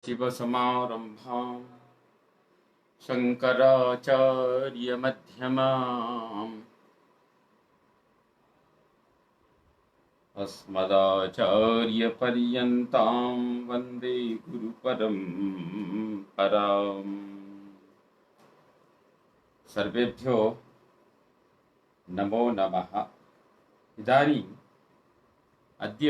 शिवसमारम्भां शङ्कराचार्यमध्यमाम् अस्मदाचार्यपर्यन्तां वन्दे गुरुपरम्पराम्। सर्वेभ्यो नमो नमः। इदानीम् अद्य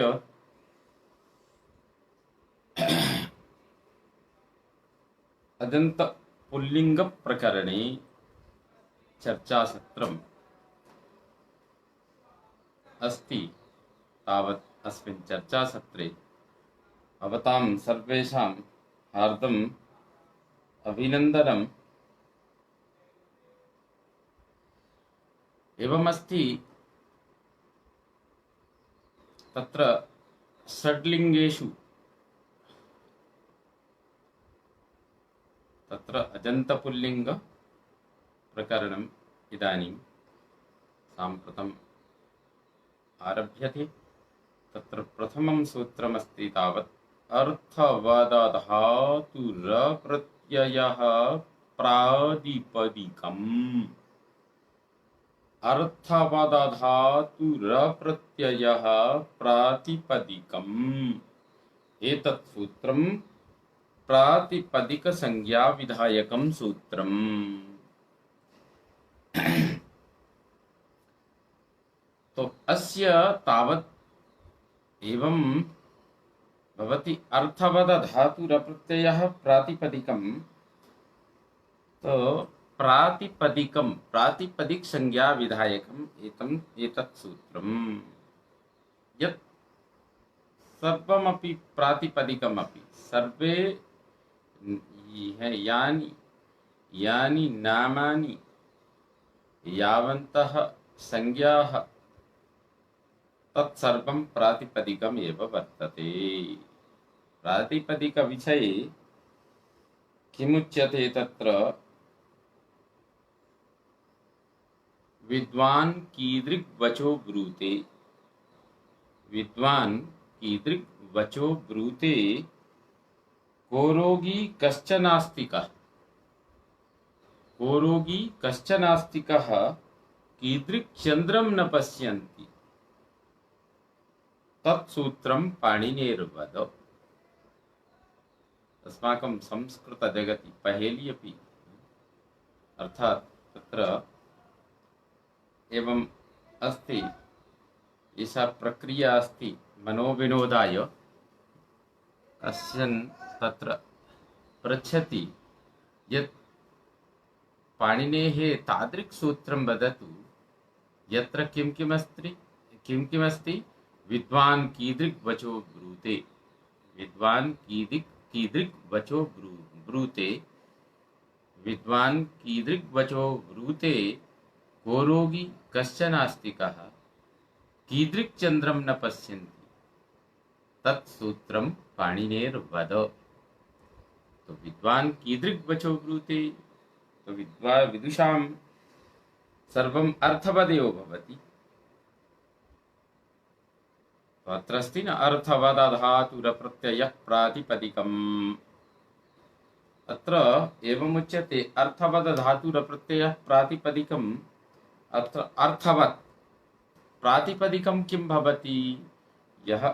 अदन्तपुल्लिङ्गप्रकरणे चर्चासत्रम् अस्ति। तावत् अस्मिन् चर्चासत्रे भवतां सर्वेषां हार्दम् अभिनन्दनम्। एवमस्ति, तत्र षड्लिङ्गेषु तत्र अजन्तपुल्लिङ्गप्रकरणम् इदानीं साम्प्रतम् आरभ्यते। तत्र प्रथमं सूत्रमस्ति तावत् अर्थवादधातुरप्रत्ययः प्रातिपदिकम्। अर्थवादधातुरप्रत्ययः प्रातिपदिकम्। एतत् सूत्रं प्रातिपदिकसंज्ञाविधायकं सूत्रम्। तो अस्य तावत् एवं भवति। अर्थवदधातुरप्रत्ययः प्रातिपदिकं, तो प्रातिपदिकं प्रातिपदिक संज्ञा विधायकम् एतत् सूत्रम्। यत् सर्वमपि प्रातिपदिकमपि सर्वे यानि नामानि यावन्तः संज्ञाः तत्सर्वं प्रातिपदिकम् एव वर्तते। प्रातिपदिकविषये किमुच्यते? तत्र विद्वान् कीदृक् वचो ब्रूते, विद्वान् कीदृक् वचो ब्रूते, को रोगी कश्च नास्तिकः, को रोगी कश्च नास्तिकः, कीदृक् चन्द्रं न पश्यन्ति, तत्सूत्रं पाणिनेर्वद। अस्माकं संस्कृतजगति पहेली अपि, अर्थात् तत्र एवम् अस्ति, एषा प्रक्रिया अस्ति मनोविनोदाय। कश्चन तत्र पृच्छति यत् पाणिनेः तादृक् सूत्रं वदतु यत्र किं किमस्ति। विद्वान् कीदृक् वचो ब्रूते, विद्वान् कीदृक् वचो ब्रूते, विद्वान् कीदृक् वचो ब्रूते, को रोगी कश्च नास्तिकः, कीदृक् चन्द्रं न पश्यन्ति, तत्सूत्रं पाणिनेर्वद। तो विद्वान् कीदृक् वचो ब्रूते, तो विदुषां सर्वम् अर्थवदेव भवति। तो अत्र अस्ति न, अर्थवदधातुरप्रत्ययः प्रातिपदिकम्। अत्र एवमुच्यते, अर्थवदधातुरप्रत्ययः प्रातिपदिकम्। अत्र अर्थवत् प्रातिपदिकं किं भवति? यः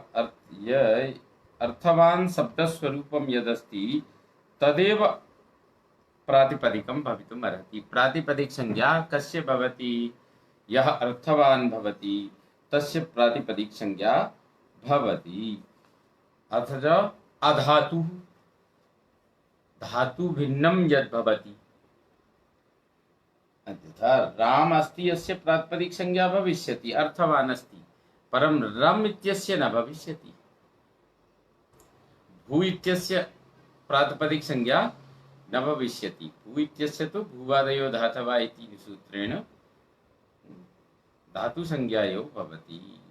अर्थवान् शब्दस्वरूपं यदस्ति तदेव प्रातिपदिकं भवितुम् अर्हति। प्रातिपदिक संज्ञा कस्य भवति? यः अर्थवान् भवति तस्य प्रातिपदिक संज्ञा भवति। अथ च अधातुः, धातु भिन्नं यद् भवति। अन्यथा राम अस्ति, यस्य प्रातिपदिक संज्ञा भविष्यति, अर्थवान् अस्ति, परं रम् इत्यस्य न भविष्यति। भू इत्यस्य प्रातिपदिक संज्ञा न भविष्यति। भू इत्यस्य तु भूवादयो धातवः इति सूत्रेण धातु संज्ञा एव भवति।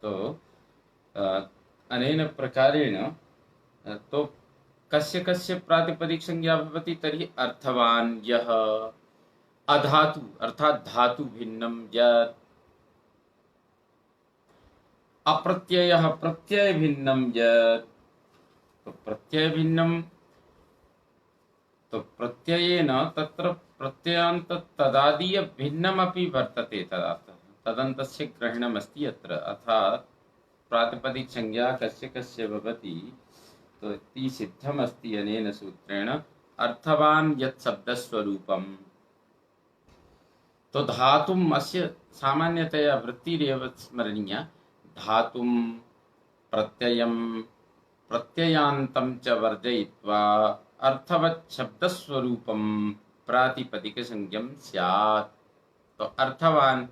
तो अनेन प्रकारेण तो कस्य कस्य प्रातिपदिक संज्ञा भवति? तर्हि अर्थवान् यः, अधातु अर्थात् धातु भिन्नं यत्, अप्रत्ययः प्रत्यय भिन्नं यत्, तो प्रत्यय भिन्नम, तो प्रत्ययेन तत्र प्रत्ययान्त तदादीय भिन्नमपि वर्तते तदर्थः, तदन्तस्य ग्रहणमस्ति अत्र। अर्थात् प्रातिपदिक संज्ञा कस्य कस्य भवति, तो इति सिद्धमस्ति अनेन सूत्रेण। अर्थवान् यत् शब्दस्वरूपम्, तो धातुम् अस्य सामान्यतया वृत्तिरेव स्मरणीया। धातुं प्रत्ययं प्रत्ययान्तं च वर्जयित्वा अर्थवत् शब्दस्वरूपं प्रातिपदिकसंज्ञं स्यात्। तो अर्थवान्,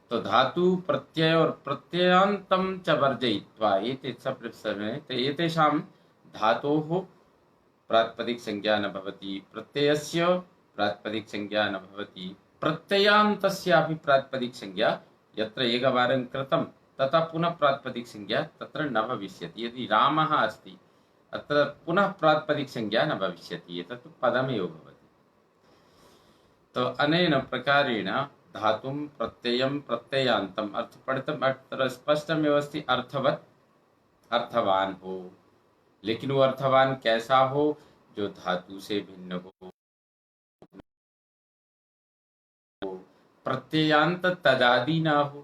तो धातु प्रत्यय और प्रत्ययान्तं च वर्जयित्वा एते समय, तो एतेषां धातोः प्रातिपदिक संज्ञा न भवति, प्रत्ययस्य प्रातिपदिक संज्ञा न भवति, प्रत्ययान्तस्यापि प्रातिपदिक संज्ञा यत्र एकवारं कृतं तथा पुनः प्रातिपदिक संज्ञा तत्र न भविष्यति। यदि रामः अस्ति अत्र पुनः प्रातिपदिक संज्ञा न भविष्यति, एतत् पदमेव भवति। तो अनेन प्रकारेण धातुं प्रत्ययं प्रत्ययान्तम् अर्थपठितम्। अत्र स्पष्टमेव अस्ति अर्थवत्, अर्थवान हो, लेकिन वो अर्थवान कैसा हो, जो धातु से भिन्न हो, प्रत्ययांत तदादि ना हो,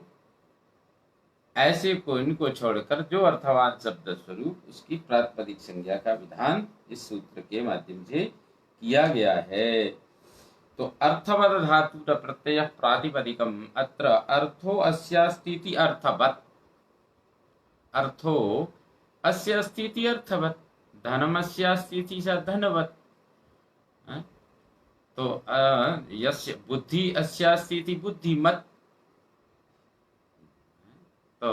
ऐसे को इनको छोड़कर जो अर्थवान शब्द स्वरूप, उसकी प्रातिपदिक संज्ञा का विधान इस सूत्र के माध्यम से किया गया है। तो अर्थवद धातु प्रत्यय प्रातिपदिकम, अत्र अर्थो अस्यास्तीति अर्थवत्, अर्थो अस्य अस्तीति अर्थवत्, धनम अस्यास्तीति स धनवत्। तो यस्य बुद्धि अस्यास्तीति बुद्धिमत्। तो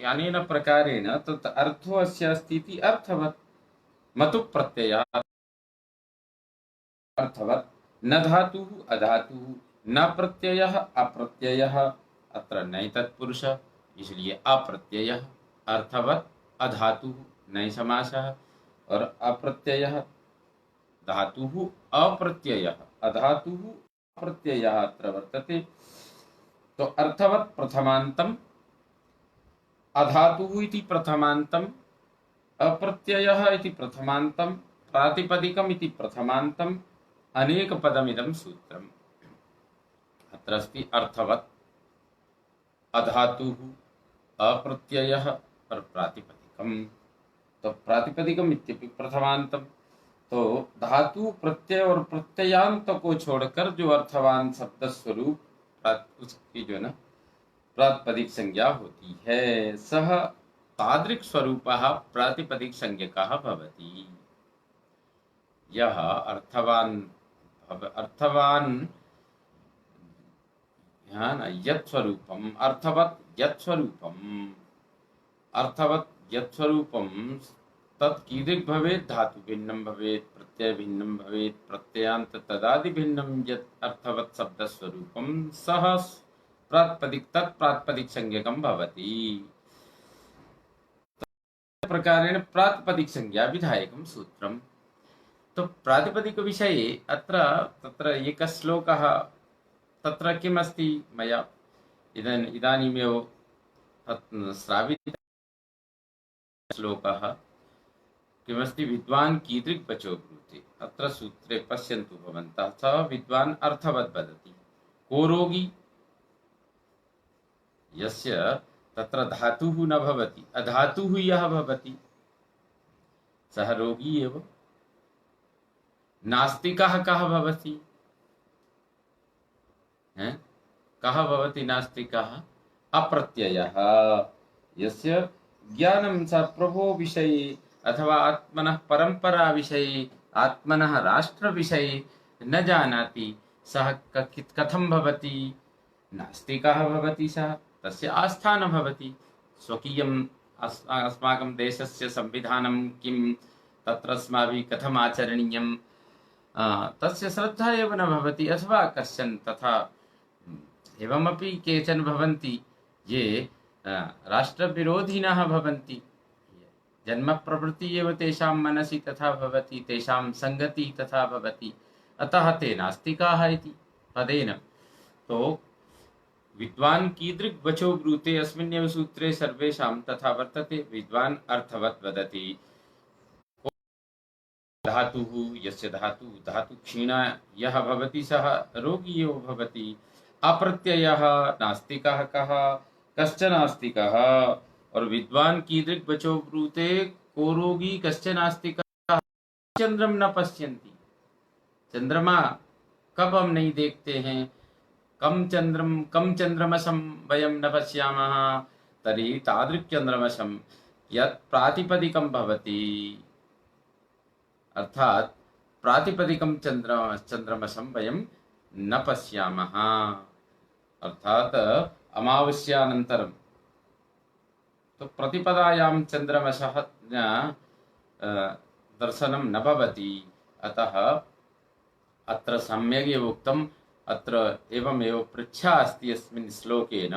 अनेन प्रकारेण तो अर्थो अस्यास्तीति अर्थवत्, मतु प्रत्यय अर्थवत्, न धातुः अधातुः, न प्रत्ययः अप्रत्ययः, अत्र नै तत्पुरुष, इसलिए अप्रत्ययः, अर्थवत् अधातुः नै समासः, और अप्रत्ययः धातुः अप्रत्ययः, अधातुः अप्रत्ययः अत्र वर्तते। तो अर्थवत् प्रथमान्तम्, अधातुः इति प्रथमान्तम्, अप्रत्ययः इति प्रथमान्तम्, प्रातिपदिकम् इति प्रथमान्तम्, अनेक पदमिदं सूत्रम्। अत्र अस्ति अर्थवत्, अधातुः, अप्रत्ययः और प्रातिपदिकम्। तो प्रातिपदिकम् इत्यपि प्रथमान्तम्। तो धातु प्रत्यय और प्रत्ययांत को छोड़कर जो अर्थवान शब्द स्वरूप उसकी जो ना प्रातिपदिक संज्ञा होती है, सह तादृक् स्वरूपः प्रातिपदिक संज्ञकः भवति। यह अर्थवान यत् स्वरूपम्, अर्थवत् यत् स्वरूपम्, अर्थवत् यत् स्वरूपम् तत् कीदृक् भवेत्, धातु भिन्नं भवेत्, प्रत्यय भिन्नं भवेत्, प्रत्ययान्त तदादि भिन्नं यत् अर्थवत् शब्द स्वरूपं सह प्रातिपदिक तत् प्रातिपदिक संज्ञकं भवति। प्रकारेण प्रातिपदिक संज्ञा विधायकं सूत्रम्। तो प्रातिपदिक विषये अत्र तत्र एकः श्लोकः तत्र किमस्ति, मया इदानीमेव श्रावितः श्लोकः किमस्ति, विद्वान् कीदृक् वचो ब्रूते। अत्र सूत्रे पश्यन्तु भवन्तः, सः विद्वान् अर्थवत् वदति। को रोगी, यस्य तत्र धातुः न भवति, अधातुः यः भवति सः रोगी एव। नास्तिकः कः भवति, कः भवति नास्तिकः, अप्रत्ययः, यस्य ज्ञानं स प्रभो विषये अथवा आत्मनः परंपरा विषये, आत्मनः राष्ट्र विषये न जानाति, सः कथं भवति, नास्तिकः भवति। सः, तस्य आस्था न भवति। स्वकीयम् अस्माकं देशस्य संविधानं किं, तत्र अस्माभिः कथम् आचरणीयं, तस्य श्रद्धा एव न भवति। अथवा कश्चन तथा एवमपि केचन भवन्ति ये राष्ट्रविरोधिनः भवन्ति, जन्म प्रवृत्ति एव तेषां मनसि तथा भवति, तेषां संगति तथा भवति, अतः ते नास्तिकाः इति पदेन। तो विद्वान् कीदृक् वचो ब्रूते, अस्मिन्नेव सूत्रे सर्वेषां तथा वर्तते। विद्वान् अर्थवत् वदति, धातुः यस्य धातु क्षीणा यः भवति सः रोगी एव भवति। अप्रत्ययः नास्तिकः कः? कश्च नास्तिकः। और विद्वान कीदृक् वचो ब्रूते को रोगी कश्च नास्तिकः। चंद्रम न पश्यन्ति। चंद्रमा कब हम नहीं देखते हैं? कम चंद्रमसं वयं न पश्यामः। तर्हि तादृक् चंद्रमसं यत् प्रातिपदिकं भवति, अर्थात प्रातिपदिकं चंद्रमसं वयं न पश्यामः। अर्थात अमावास्यानन्तरं तो प्रतिपदायां चंद्रमसः दर्शनं न भवति। अतः अत्र सम्यगेव उक्तम्। अत्र एवमेव पृच्छा अस्ति अस्मिन् श्लोकेन,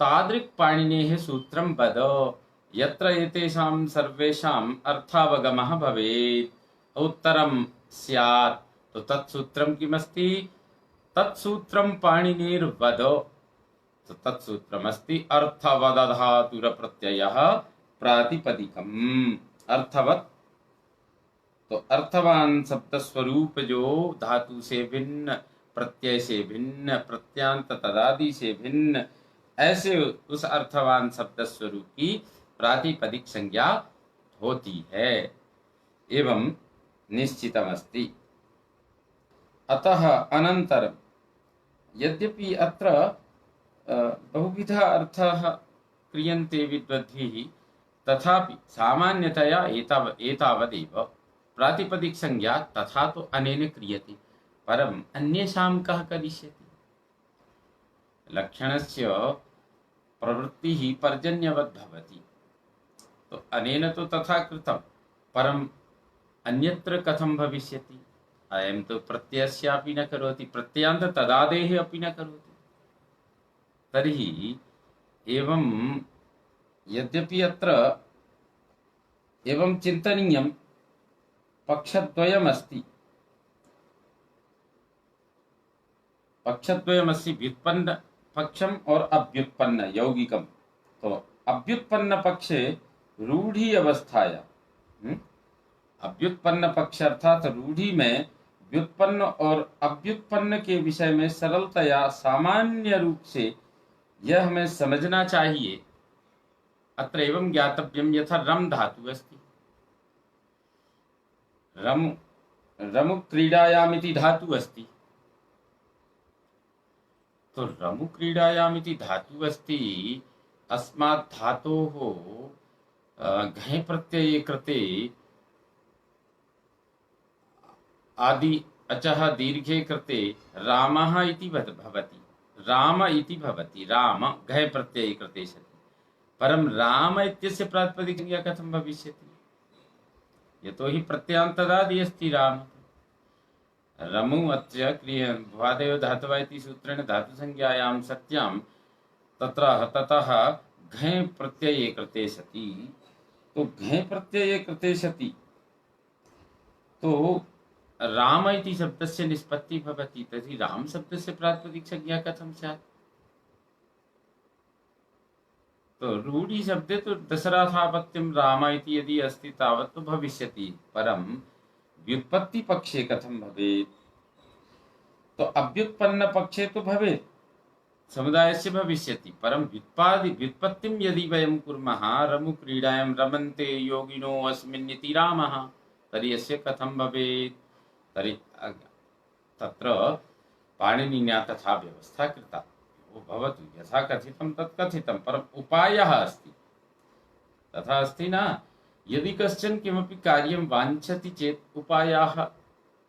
तादृक् पाणिनेः सूत्रं वद यत्र एतेषां सर्वेषाम् अर्थावगमः भवेत्। उत्तरं स्यात्। तो तत्सूत्रं किमस्ति? तत्सूत्रं पाणिनेर्वद। तो तत्सूत्रमस्ति अर्थवदधातुरप्रत्ययः प्रातिपदिकम्। अर्थवत्, तो अर्थवान शब्द स्वरूप जो धातु से भिन्न, प्रत्यय से भिन्न, प्रत्यांत तदादि से भिन्न, ऐसे उस अर्थवान शब्द स्वरूप की प्रातिपदिक संज्ञा होती है एवं निश्चितमस्ति। अतः अनन्तरं यद्यपि अत्र बहुविध अर्थः क्रियन्ते विद्वद्भिः, तथापि सामान्यतया एतावदेव प्रातिपदिक संज्ञा तथा तो अनेन क्रियते, परम अन्येषां कः करिष्यति। लक्षणस्य प्रवृत्तिः पर्जन्यवत् भवति। तो अनेन तो तथा कृतं, परम अन्यत्र कथं भविष्यति? अयं तो प्रत्ययस्यापि न करोति, प्रत्ययान्त तदादेः अपि न करोति। तर्हि एवं यद्यपि अत्र एवं चिन्तनीयं, पक्षद्वयमस्ति। व्युत्पन्न पक्षम और अव्युत्पन्न यौगिकम। तो अव्युत्पन्न पक्षे रूढ़ी अवस्थाया, अव्युत्पन्न पक्ष अर्थात रूढ़ी में व्युत्पन्न और अव्युत्पन्न के विषय में सरलतया सामान्य रूप से यह हमें समझना चाहिए। अत्र एवं ज्ञातव्यम यथा रम धातु अस्ति, रमु क्रीडायामिति धातु अस्ति। तो रमु क्रीडायामिति धातु अस्ति, अस्मात् धातोः घञ् प्रत्यये कृते आदि अचः दीर्घे कृते रामः इति भवति। राम इति भवति। राम घञ् प्रत्यये कृते सति, परं राम इत्यस्य प्रातिपदिक संज्ञा कथं भविष्यति? यतोहि प्रत्ययान्तदादि अस्ति राम। रमु अत्र भ्वादेव धातवः इति सूत्रेण धातु संज्ञायां सत्यां तत्र ततः घञ् प्रत्यये कृते सति। तो घञ् प्रत्यये कृते सति तो राम इति शब्दस्य निष्पत्ति भवति। तर्हि राम शब्दस्य प्रातिपदिक संज्ञा कथं स्यात्? तो रूढ़ी शब्दे तो दशराथापत्यं राम इति यदि अस्ति तावत् तो भविष्यति, परं व्युत्पत्ति पक्षे कथं भवेत्? तो अव्युत्पन्न पक्षे तो भवेत्, समुदायस्य भविष्यति, परं व्युत्पत्तिं यदि वयं कुर्मः, रमु क्रीडायां रमन्ते योगिनो अस्मिन् इति रामः, तर्हि यस्य कथं भवेत्? तर्हि तत्र पाणिनिना तथा व्यवस्था कृता। भवतु यथा कथितं तत् कथितं, परम् उपायः अस्ति। तथा अस्ति न, यदि कश्चन किमपि कार्यं वाञ्छति चेत् उपायाः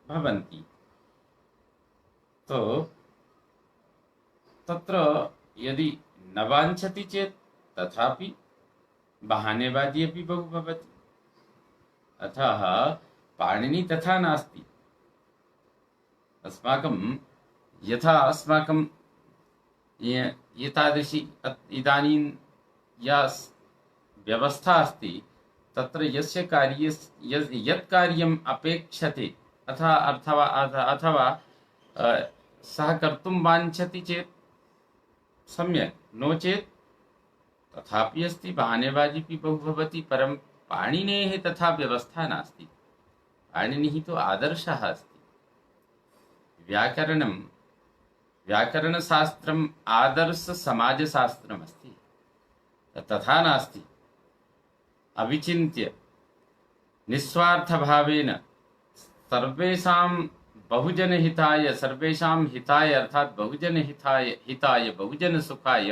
भवन्ति। तो तत्र यदि न वाञ्छति चेत् तथापि बहानेबाजी अपि बहु भवति। अतः पाणिनि तथा नास्ति। अस्माकं यथा अस्माकं एतादृशी इदानीं या व्यवस्था अस्ति, तत्र यस्य कार्य यत् कार्यम् अपेक्षते अथवा सः कर्तुं वाञ्छति चेत् सम्यक्, नो चेत् तथापि अस्ति, बहानेबाजी बहु भवति। परं पाणिनेः तथा व्यवस्था नास्ति। पाणिनिः तु आदर्शः अस्ति। व्याकरणशास्त्रम् आदर्शसमाजशास्त्रमस्ति, तथा नास्ति। अविचिन्त्य निस्वार्थभावेन सर्वेषां सर्वेषां हिताय अर्थात हिताय बहुजनसुखाय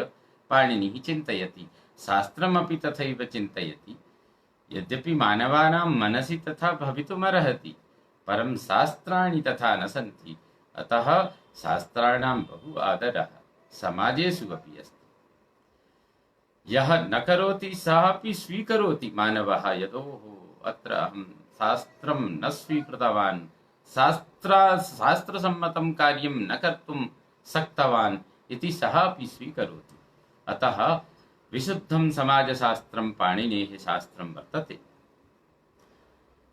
पाणिनिः चिन्तयति, शास्त्रमपि तथैव चिन्तयति। यद्यपि मानवानां मनसि तथा भवितुमर्हति, परं शास्त्राणि तथा न सन्ति। अतः शास्त्राणां बहु आदरः समाजेषु अपि अस्ति। यः न करोति सः अपि स्वीकरोति मानवः, यतोः अत्र अहं शास्त्रं न स्वीकृतवान्, शास्त्रसम्मतं कार्यं न कर्तुं शक्तवान् इति सः अपि स्वीकरोति। अतः विशुद्धं समाजशास्त्रं पाणिनेः शास्त्रं वर्तते।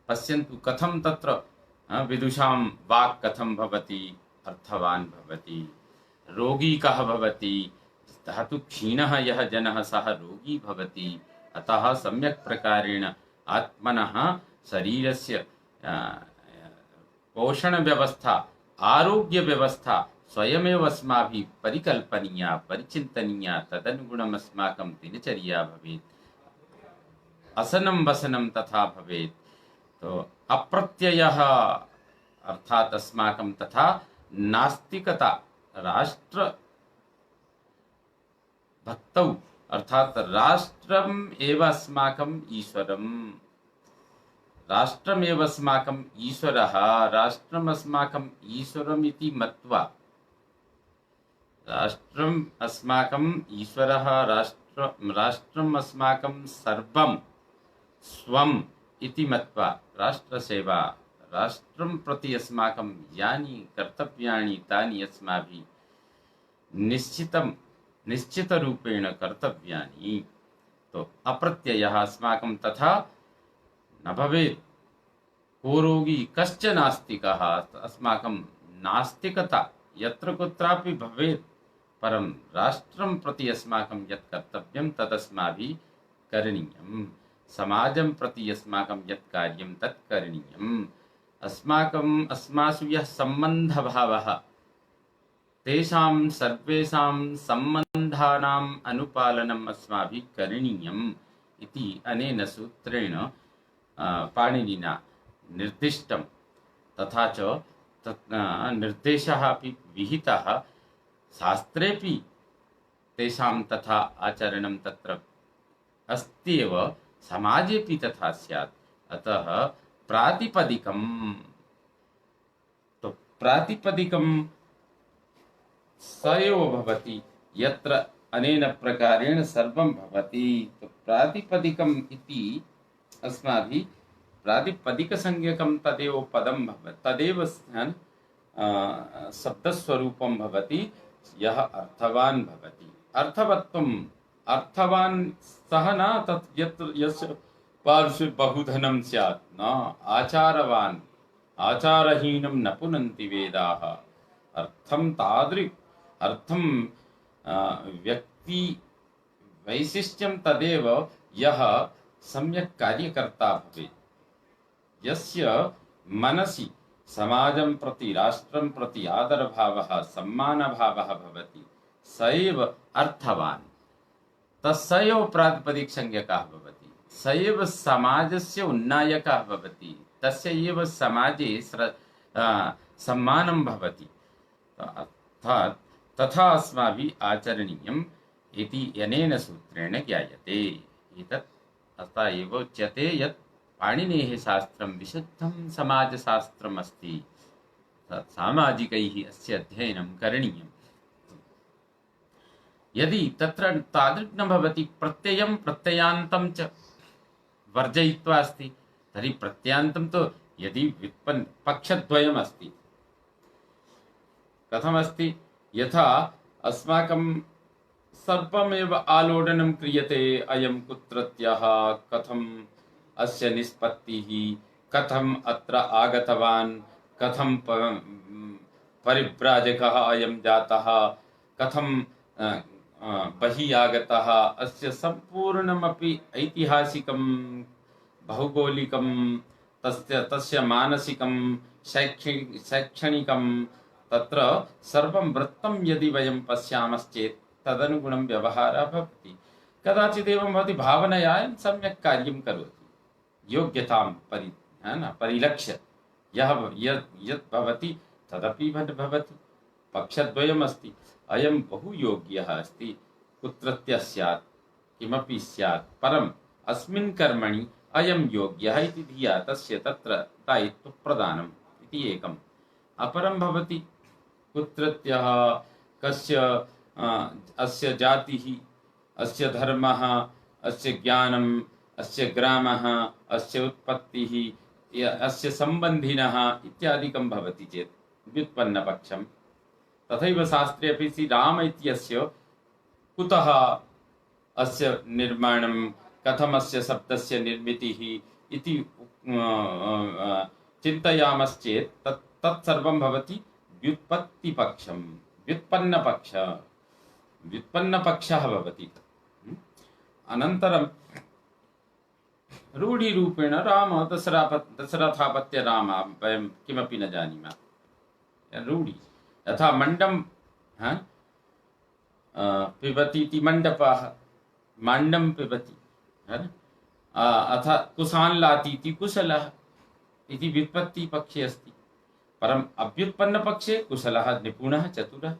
पश्यन्तु कथं तत्र विदुषां वाक् कथं भवति, अर्थवान् भवति। रोगी कः भवति, धातु क्षीणः यः जनः सः रोगी भवति। अतः सम्यक् प्रकारेण आत्मनः शरीरस्य पोषणव्यवस्था, आरोग्यव्यवस्था स्वयमेव अस्माभिः परिकल्पनीया, परिचिन्तनीया। तदनुगुणम् अस्माकं दिनचर्या भवेत्, असनं वसनं तथा भवेत्। तो अप्रत्ययः अर्थात् अस्माकं तथा नास्तिकता, राष्ट्र भक्तौ अर्थात राष्ट्रम् एव अस्माकम् ईश्वरम्, राष्ट्रमेव अस्माकम् ईश्वरः, राष्ट्रम् अस्माकम् ईश्वरम् इति मत्वा, राष्ट्रम् अस्माकम् ईश्वरः, राष्ट्रम् अस्माकं सर्वं स्वम् इति मत्वा राष्ट्रसेवा, राष्ट्रं प्रति अस्माकं यानि कर्तव्यानि तानि अस्माभिः निश्चितरूपेण कर्तव्यानि। तो अप्रत्ययः अस्माकं तथा न भवेत्। को रोगी कश्च नास्तिकः, अस्माकं नास्तिकता यत्र कुत्रापि भवेत्, परं राष्ट्रं प्रति अस्माकं यत् कर्तव्यं तदस्माभिः करणीयम्। समाजं प्रति अस्माकं यत् कार्यं तत् करणीयम्। अस्मासु यः सम्बन्धभावः, तेषां सर्वेषां सम्बन्धानाम् अनुपालनम् अस्माभिः करणीयम् इति अनेन सूत्रेण पाणिनिना निर्दिष्टं। तथा च तत् निर्देशः अपि विहितः, शास्त्रेपि तेषां तथा आचरणं तत्र अस्ति एव, समाजेपि तथा स्यात्। अतः प्रातिपदिकं, तो प्रातिपदिकं स एव भवति यत्र अनेन प्रकारेण सर्वं भवति। तो प्रातिपदिकम् इति अस्माभिः प्रातिपदिकसंज्ञकं तदेव पदं भवति, तदेव शब्दस्वरूपं भवति यः अर्थवान् भवति। अर्थवान् सः न तत् यस्य पार्श्वे बहुधनं स्यात्, न आचारवान्। आचारहीनं न पुनन्ति वेदाः। अर्थं व्यक्ति वैशिष्ट्यं तदेव यः सम्यक् कार्यकर्ता भवेत्, यस्य मनसि समाजं प्रति, राष्ट्रं प्रति आदरभावः, सम्मानभावः भवति, स एव अर्थवान्। स एव प्रातिपदिकसंज्ञकः भवति, स एव समाजस्य उन्नायकः भवति, तस्य एव समाजे सम्मानं भवति। अर्थात् तथा अस्माभिः आचरणीयम् इति अनेन सूत्रेण ज्ञायते। एतत् अतः एव उच्यते यत् पाणिनेः शास्त्रं विशुद्धं समाजशास्त्रम् अस्ति, सामाजिकैः अस्य अध्ययनं करणीयम्। यदि तत्र तादृक् न भवति, प्रत्ययं प्रत्ययान्तं च वर्जयित्वा अस्ति, तर्हि प्रत्ययान्तं तु यदि व्युत्पन्न पक्षद्वयम् अस्ति, कथमस्ति, यथा अस्माकं सर्वमेव आलोडनं क्रियते, अयं कुत्रत्यः, कथम् अस्य निष्पत्तिः, कथम् अत्र आगतवान्, कथं परिव्राजकः अयं जातः, कथं बहिः आगतः, अस्य सम्पूर्णमपि ऐतिहासिकं, भौगोलिकं तस्य तस्य मानसिकं शैक्षणिकं तत्र सर्वं वृत्तं यदि वयं पश्यामश्चेत् तदनुगुणं व्यवहारः भवति। कदाचित् एवं भवति, भावनया सम्यक् कार्यं करोति, योग्यतां परिलक्ष्य यत् भवति तदपि भवति। पक्षद्वयमस्ति। अयं बहु योग्यः अस्ति, कुत्रत्य स्यात्, किमपि स्यात्, परम् अस्मिन् कर्मणि अयं योग्यः इति धिया तस्य तत्र दायित्वप्रदानम् इति एकम्। अपरं भवति कुत्रत्यः, कस्य अस्य जातिः, अस्य धर्मः, अस्य ज्ञानम्, अस्य ग्रामः, अस्य उत्पत्तिः, अस्य सम्बन्धिनः इत्यादिकं भवति चेत् व्युत्पन्नपक्षम्। तथैव शास्त्रे अपि श्रीराम इत्यस्य कुतः अस्य निर्माणं, कथमस्य शब्दस्य निर्मितिः इति चिन्तयामश्चेत् तत्सर्वं भवति व्युत्पत्तिपक्षं, व्युत्पन्नपक्षः भवति। अनन्तरं रूढिरूपेण राम दशरथापत्य राम वयं किमपि न जानीमः। रूढि यथा मण्डं पिबति इति मण्डपः, माण्डं पिबति, अथ कुशान् लाति इति कुशलः इति व्युत्पत्तिपक्षे अस्ति। परम् अव्युत्पन्नपक्षे कुशलः निपुणः चतुरः।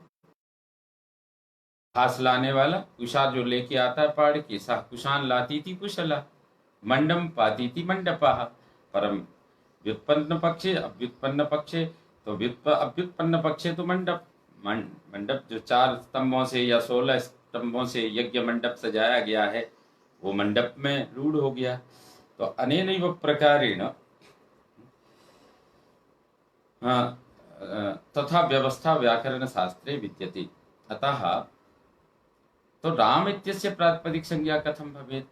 घास लाने वाला कुशा जो लेके आता है पहाड़ के, सह कुशान लाती थी कुशला, मंडम पाती थी मंडपः। परम व्युत्पन्न पक्षे अव्युत्पन्न पक्षे तो अव्युत्पन्न पक्षे तो मंडप जो 4 स्तंभों से या 16 स्तंभों से यज्ञ मंडप सजाया गया है, वो मंडप में रूढ़ हो गया। तो अनेनैव प्रकारेण तथा व्यवस्था व्याकरण शास्त्रे विद्यते। अतः तो राम इत्यस्य प्रातिपदिक संज्ञा कथं भवेत्?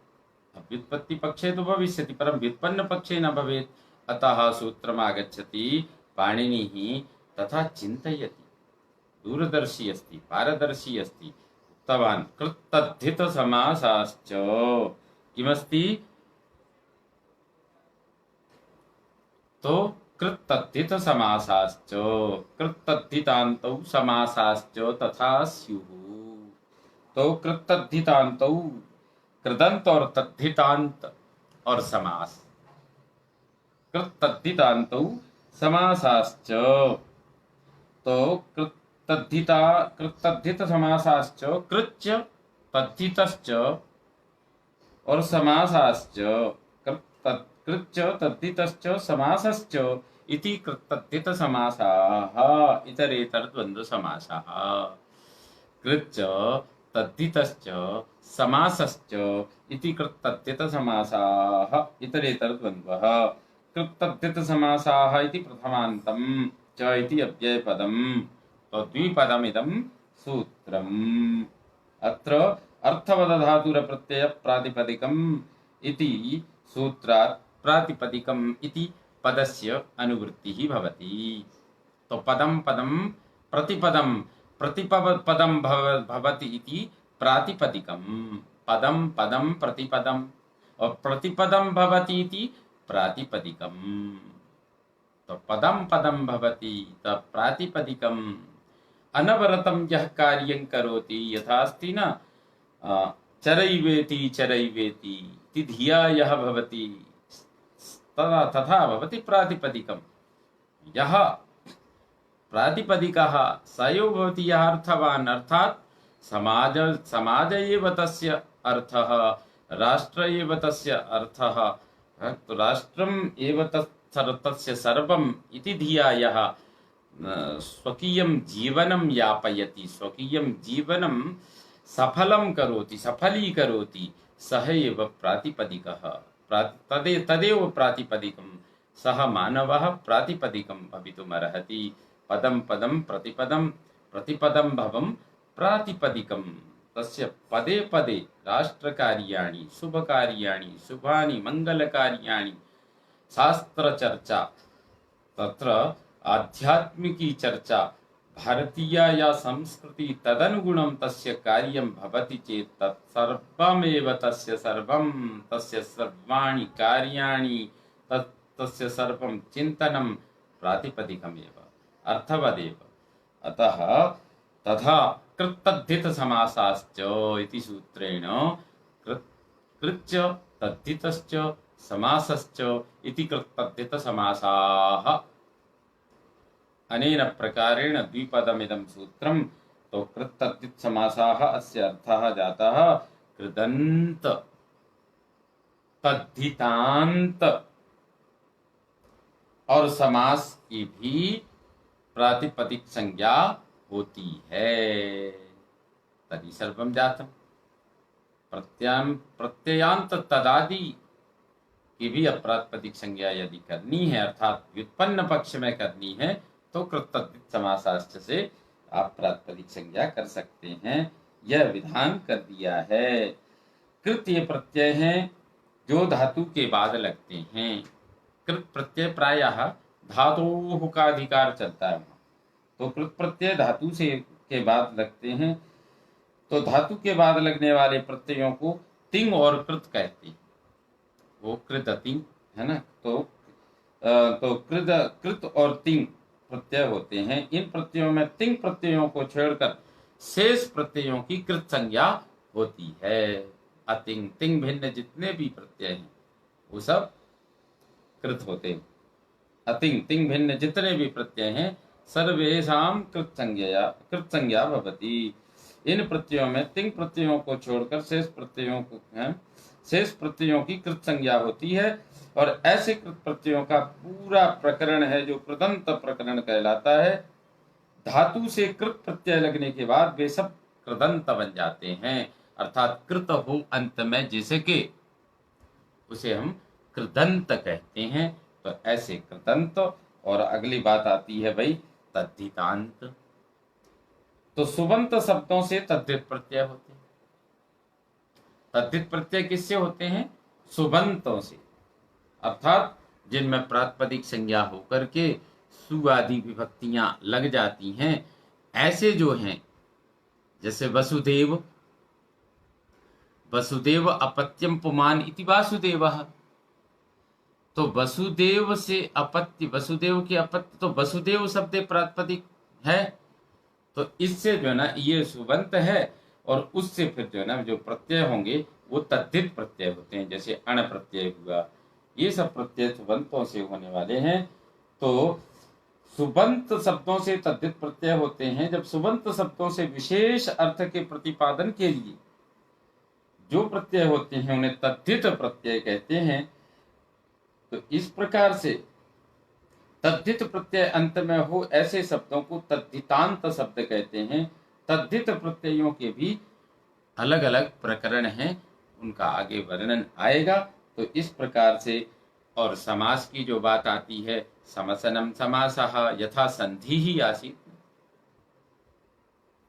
व्युत्पत्ति पक्षे तो भविष्यति, परं व्युत्पन्न पक्षे न भवेत्। अतः सूत्रम् आगच्छति, पाणिनिः तथा चिन्तयति, दूरदर्शी अस्ति, पारदर्शी अस्ति। उक्तवान् कृत्तद्धित समासाश्च किमस्ति? तो कृत्तद्धित समासाश्च, कृत्तद्धितान्तौ समासाश्च तथा स्युः। तो कृत्तद्धितान्तौ, कृदंत और तद्धितांत और समास, कृत्तद्धितान्तौ समासाश्च। तो कृत्तद्धित समासाश्च, कृच्च तद्धितश्च और समासाश्च, कृच्च तद्धितश्च समासश्च इति कृत्तद्धित समासाः इतरेतर द्वन्द्व समासाः। कृच्च तद्धितश्च समासश्च इति कृत्तद्धित समासाः इतरेतर द्वन्द्वः। कृत्तद्धित समासाः इति प्रथमान्तं च इति अव्ययपदम्। तो द्विपदमिदं सूत्रम्। अत्र अर्थवदधातुर प्रत्यय प्रातिपदिकम् इति सूत्रात् प्रातिपदिकम् इति पदस्य अनुवृत्तिः भवति। तो पदं पदं प्रतिपदं प्रतिपदं भवति इति प्रातिपदिकम्। पदं पदं प्रतिपदम् और प्रतिपदं भवति इति प्रातिपदिकम्। तो पदं पदं भवति तत् प्रातिपदिकम्। अनवरतं यः कार्यं करोति, यथा अस्ति न चरैवेति चरैवेति इति धिया यः भवति, तथा भवति प्रातिपदिकम्। यः प्रातिपदिकः स एव भवति यः अर्थवान्, अर्थात् समाज एव तस्य अर्थः, राष्ट्र एव तस्य अर्थः। तो राष्ट्रम् एव तस्य सर्वम् इति धिया यः स्वकीयं जीवनं यापयति, स्वकीयं जीवनं सफलं करोति, सफलीकरोति, सः एव प्रातिपदिकः। तदेव प्रातिपदिकं। सः मानवः प्रातिपदिकं भवितुमर्हति। पदं पदं प्रतिपदं प्रतिपदं भवं प्रातिपदिकं। तस्य पदे पदे राष्ट्रकार्याणि, शुभकार्याणि, शुभानि मङ्गलकार्याणि, शास्त्रचर्चा, तत्र आध्यात्मिकी चर्चा, भारतीया या संस्कृति तदनुगुणं तस्य कार्यं भवति चेत् तत्सर्वमेव तस्य सर्वाणि कार्याणि तस्य सर्वं चिन्तनं प्रातिपदिकमेव अर्थवदेव। अतः तथा कृत्तद्धितसमासाश्च इति सूत्रेण कृच्च तद्धितश्च समासश्च इति कृत्तद्धितसमासाः। अनेन प्रकारेण द्विपदमिदं सूत्रं। तो कृत्तद्धितसमासाः अस्य अर्थः जातः कृदन्त तद्धितान्त। और समास की भी प्रातिपदिक संज्ञा होती है। तदि सर्वं जातम्। प्रत्ययांत तदादि की भी अप्रातिपदिक संज्ञा यदि करनी है, अर्थात व्युत्पन्न पक्ष में करनी है, तो कृत्तद्धित समासाश्च से आप प्रातिपदिक संज्ञा कर सकते हैं। यह विधान कर दिया है। कृत ये प्रत्यय हैं जो धातु के बाद लगते हैं। कृत प्रत्यय प्रायः धातु का अधिकार चलता है। तो कृत प्रत्यय धातु से के बाद लगते हैं। तो धातु के बाद लगने वाले प्रत्ययों को तिंग और कृत कहते हैं। वो कृत तिंग है ना। तो कृत और तिंग प्रत्यय होते हैं। इन प्रत्ययों में तिंग प्रत्ययों को छोड़कर शेष प्रत्ययों की कृत संज्ञा होती है। अतिंग तिंग भिन्न जितने भी प्रत्यय हैं वो सब कृत होते हैं। अतिंग तिंग भिन्न जितने भी प्रत्यय हैं सर्वेषां कृत संज्ञा भवति। इन प्रत्ययों में तिंग प्रत्ययों को छोड़कर शेष प्रत्ययों की कृत संज्ञा होती है। और ऐसे कृत प्रत्ययों का पूरा प्रकरण है जो कृदंत प्रकरण कहलाता है। धातु से कृत प्रत्यय लगने के बाद वे सब कृदंत बन जाते हैं। अर्थात कृत हो अंत में जैसे कि उसे हम कृदंत कहते हैं। तो ऐसे कृदंत। और अगली बात आती है भाई तद्धितांत। तो सुबंत शब्दों से तद्धित प्रत्यय होते हैं। तद्धित प्रत्यय किससे होते हैं? सुबंतों से, अर्थात जिनमें प्रातिपदिक संज्ञा होकर के सु आदि विभक्तियां लग जाती हैं। ऐसे जो हैं जैसे वसुदेव, वसुदेव अपत्यम पुमान इति वासुदेवः। तो वसुदेव से अपत्य, वसुदेव के अपत्य, तो वसुदेव शब्द प्रातिपदिक है। तो इससे जो है ना ये सुबंत है। और उससे फिर जो है ना जो प्रत्यय होंगे वो तद्धित प्रत्यय होते हैं। जैसे अण प्रत्यय हुआ, ये सब प्रत्यय सुबंतों से होने वाले हैं। तो सुबंत शब्दों से तद्धित प्रत्यय होते हैं। जब सुबंत शब्दों से विशेष अर्थ के प्रतिपादन के लिए जो प्रत्यय होते हैं उन्हें तद्धित प्रत्यय कहते हैं। तो इस प्रकार से तद्धित प्रत्यय अंत में हो ऐसे शब्दों को तद्धितांत शब्द कहते हैं। तद्धित प्रत्ययों के भी अलग अलग प्रकरण हैं, उनका आगे वर्णन आएगा। तो इस प्रकार से और समास की जो बात आती है, समसनम समासः यथा संधि ही आसीत्।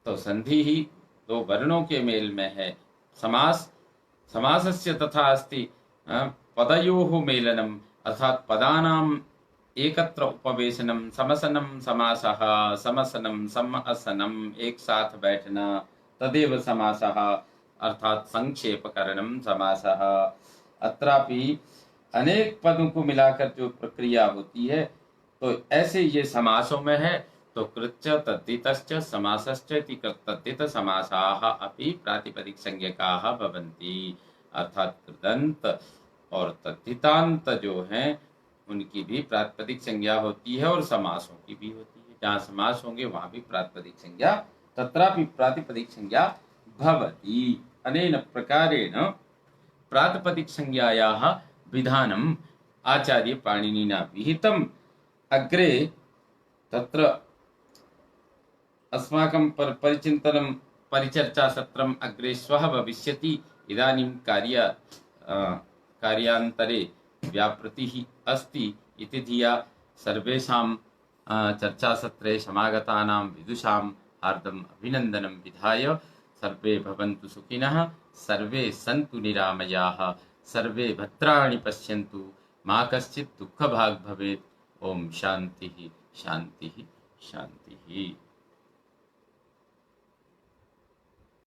तो संधि ही दो वर्णों के मेल में है। समास समासस्य तथा अस्ति पदयोः मेलनम, अर्थात पदानाम एकत्र उपवेशनम। समसनम समासः, समसनम समअसनम, एक साथ बैठना, तदेव समासः, अर्थात संक्षेपकरणम समासः। अत्रापि अनेक पदों को मिलाकर जो प्रक्रिया होती है, तो ऐसे ये समासों में है। तो कृच्च तद्धितश्च समासश्च इति तद्धित समासाः अपि प्रातिपदिक संज्ञकाः भवन्ति। अर्थात कृदंत और तद्धितांत जो हैं उनकी भी प्रातिपदिक संज्ञा होती है और समासों की भी होती है। जहाँ समास होंगे वहां भी प्रातिपदिक संज्ञा, तत्रापि प्रातिपदिक संज्ञा भवति। अनेन प्रकारेण प्रातिपदिक संज्ञायाः विधानम् आचार्य पाणिनिना विहितम्। अग्रे तत्र अस्माकं परिचिन्तनं परिचर्चा सत्रम् अग्रे श्वः भविष्यति। इदानीं कार्यान्तरे व्यापृतिः अस्ति इति धिया सर्वेषां चर्चासत्रे समागतानां विदुषां हार्दम् अभिनन्दनं विधाय सर्वे भवन्तु सुखिनः, सर्वे सन्तु निरामयाः, सर्वे भद्राणि पश्यन्तु, मा कश्चित् दुःखभाग् भवेत्। ओम शान्तिः शान्तिः शान्तिः।